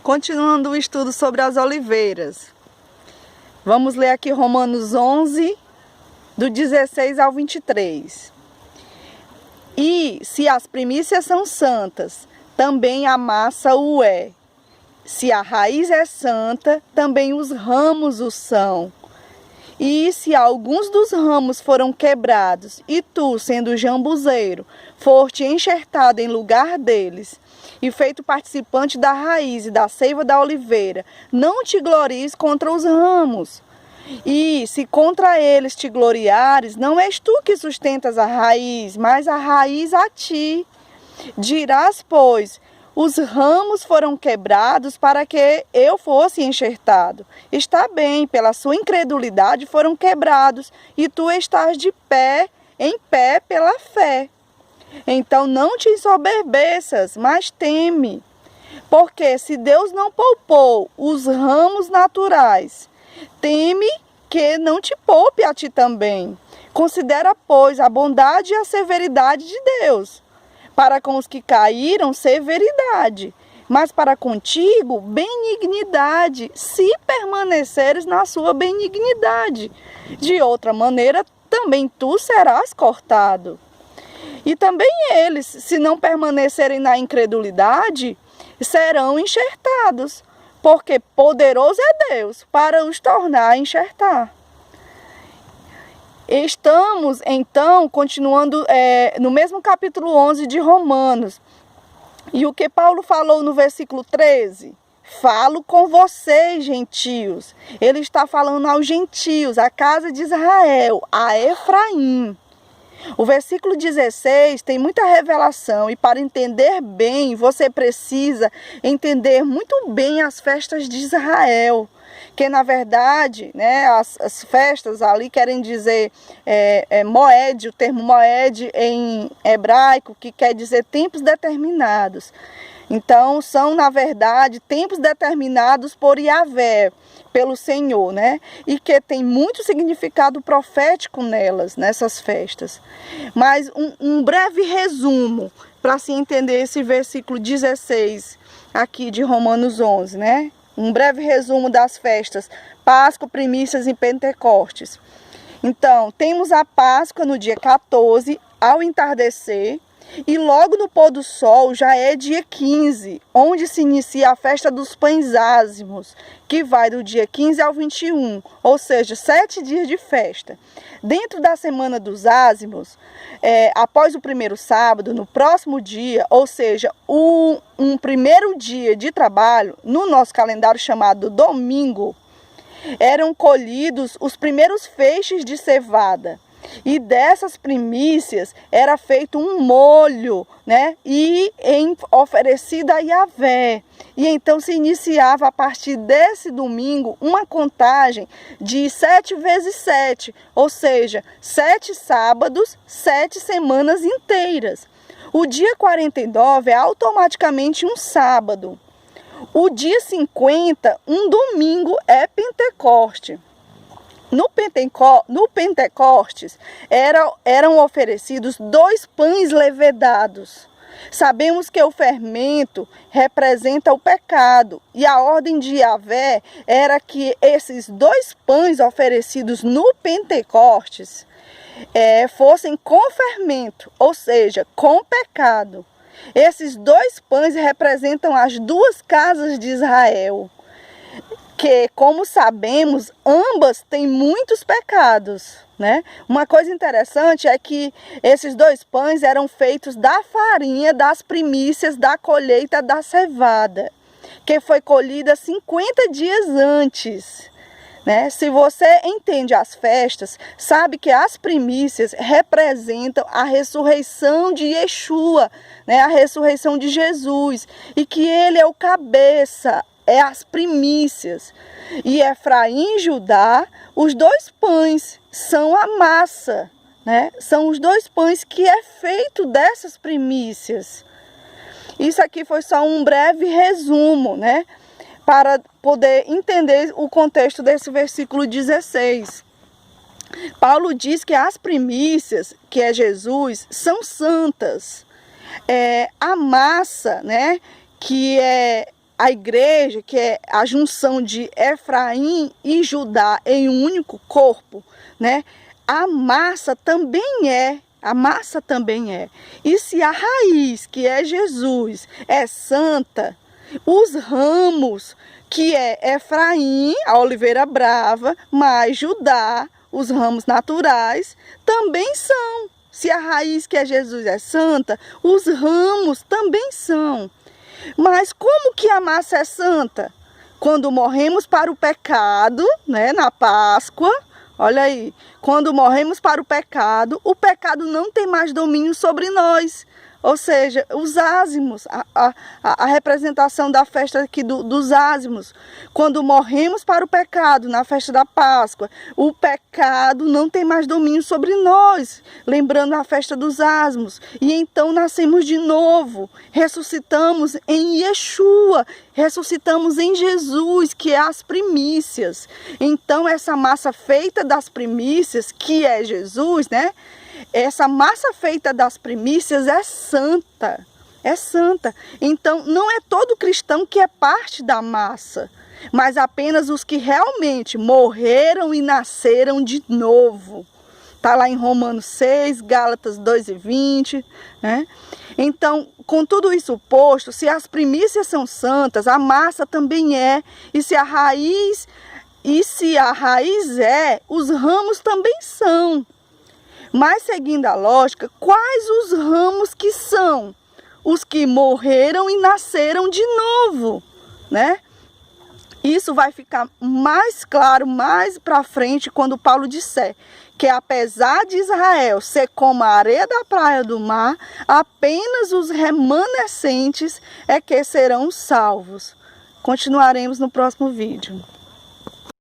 Continuando o estudo sobre as oliveiras. Vamos ler aqui Romanos 11, do 16 ao 23. E se as primícias são santas, também a massa o é. Se a raiz é santa, também os ramos o são. E se alguns dos ramos foram quebrados, e tu, sendo jambuzeiro, foste enxertado em lugar deles, e feito participante da raiz e da seiva da oliveira, não te glories contra os ramos. E se contra eles te gloriares, não és tu que sustentas a raiz, mas a raiz a ti. Dirás, pois, os ramos foram quebrados para que eu fosse enxertado. Está bem, pela sua incredulidade foram quebrados, e tu estás de pé, em pé pela fé. Então não te ensoberbeças, mas teme. Porque se Deus não poupou os ramos naturais, teme que não te poupe a ti também. Considera, pois, a bondade e a severidade de Deus. Para com os que caíram, severidade, mas para contigo, benignidade, se permaneceres na sua benignidade. De outra maneira, também tu serás cortado. E também eles, se não permanecerem na incredulidade, serão enxertados, porque poderoso é Deus para os tornar a enxertar. Estamos, então, continuando no mesmo capítulo 11 de Romanos. E o que Paulo falou no versículo 13? Falo com vocês, gentios. Ele está falando aos gentios, à casa de Israel, a Efraim. O versículo 16 tem muita revelação, e para entender bem, você precisa entender muito bem as festas de Israel. Que na verdade, né, as festas ali querem dizer moed, o termo moed em hebraico, que quer dizer tempos determinados. Então são na verdade tempos determinados por Yahvé, pelo Senhor, né? E que tem muito significado profético nessas festas. Mas um breve resumo para se entender esse versículo 16 aqui de Romanos 11, né? Um breve resumo das festas, Páscoa, Primícias e Pentecostes. Então, temos a Páscoa no dia 14, ao entardecer, e logo no pôr do sol já é dia 15, onde se inicia a festa dos pães ázimos, que vai do dia 15 ao 21, ou seja, 7 dias de festa. Dentro da semana dos ázimos, após o primeiro sábado, no próximo dia, ou seja, um primeiro dia de trabalho, no nosso calendário chamado domingo, eram colhidos os primeiros feixes de cevada. E dessas primícias era feito um molho, né? E oferecido a Yahvé. E então se iniciava a partir desse domingo uma contagem de 7 vezes 7, ou seja, 7 sábados, 7 semanas inteiras. O dia 49 é automaticamente um sábado. O dia 50, um domingo, é Pentecoste. No Pentecostes eram oferecidos 2 pães levedados. Sabemos que o fermento representa o pecado, e a ordem de Yahvé era que esses 2 pães oferecidos no Pentecostes fossem com fermento, ou seja, com pecado. Esses 2 pães representam as 2 casas de Israel, que, como sabemos, ambas têm muitos pecados, né? Uma coisa interessante é que esses 2 pães eram feitos da farinha das primícias da colheita da cevada, que foi colhida 50 dias antes, né? Se você entende as festas, sabe que as primícias representam a ressurreição de Yeshua, né? A ressurreição de Jesus, e que ele é o cabeça, é as primícias. E Efraim e Judá, os 2 pães são a massa, né? São os 2 pães que é feito dessas primícias. Isso aqui foi só um breve resumo, né? Para poder entender o contexto desse versículo 16. Paulo diz que as primícias, que é Jesus, são santas. A massa, né? Que é a igreja, que é a junção de Efraim e Judá em um único corpo, né? A massa também é. E se a raiz, que é Jesus, é santa, os ramos, que é Efraim, a oliveira brava, mais Judá, os ramos naturais, também são. Se a raiz, que é Jesus, é santa, os ramos também são. Mas como que a massa é santa? Quando morremos para o pecado, né, na Páscoa, olha aí, quando morremos para o pecado não tem mais domínio sobre nós. Ou seja, os ázimos, a representação da festa aqui dos ázimos. Quando morremos para o pecado, na festa da Páscoa, o pecado não tem mais domínio sobre nós. Lembrando a festa dos ázimos. E então nascemos de novo, ressuscitamos em Yeshua, ressuscitamos em Jesus, que é as primícias. Então essa massa feita das primícias, que é Jesus, né? Essa massa feita das primícias é santa, é santa. Então, não é todo cristão que é parte da massa, mas apenas os que realmente morreram e nasceram de novo. Está lá em Romanos 6, Gálatas 2:20, né? Então, com tudo isso posto, se as primícias são santas, a massa também é. E se a raiz é, os ramos também são. Mas seguindo a lógica, quais os ramos que são? Os que morreram e nasceram de novo, né? Isso vai ficar mais claro mais para frente quando Paulo disser que apesar de Israel ser como a areia da praia do mar, apenas os remanescentes é que serão salvos. Continuaremos no próximo vídeo.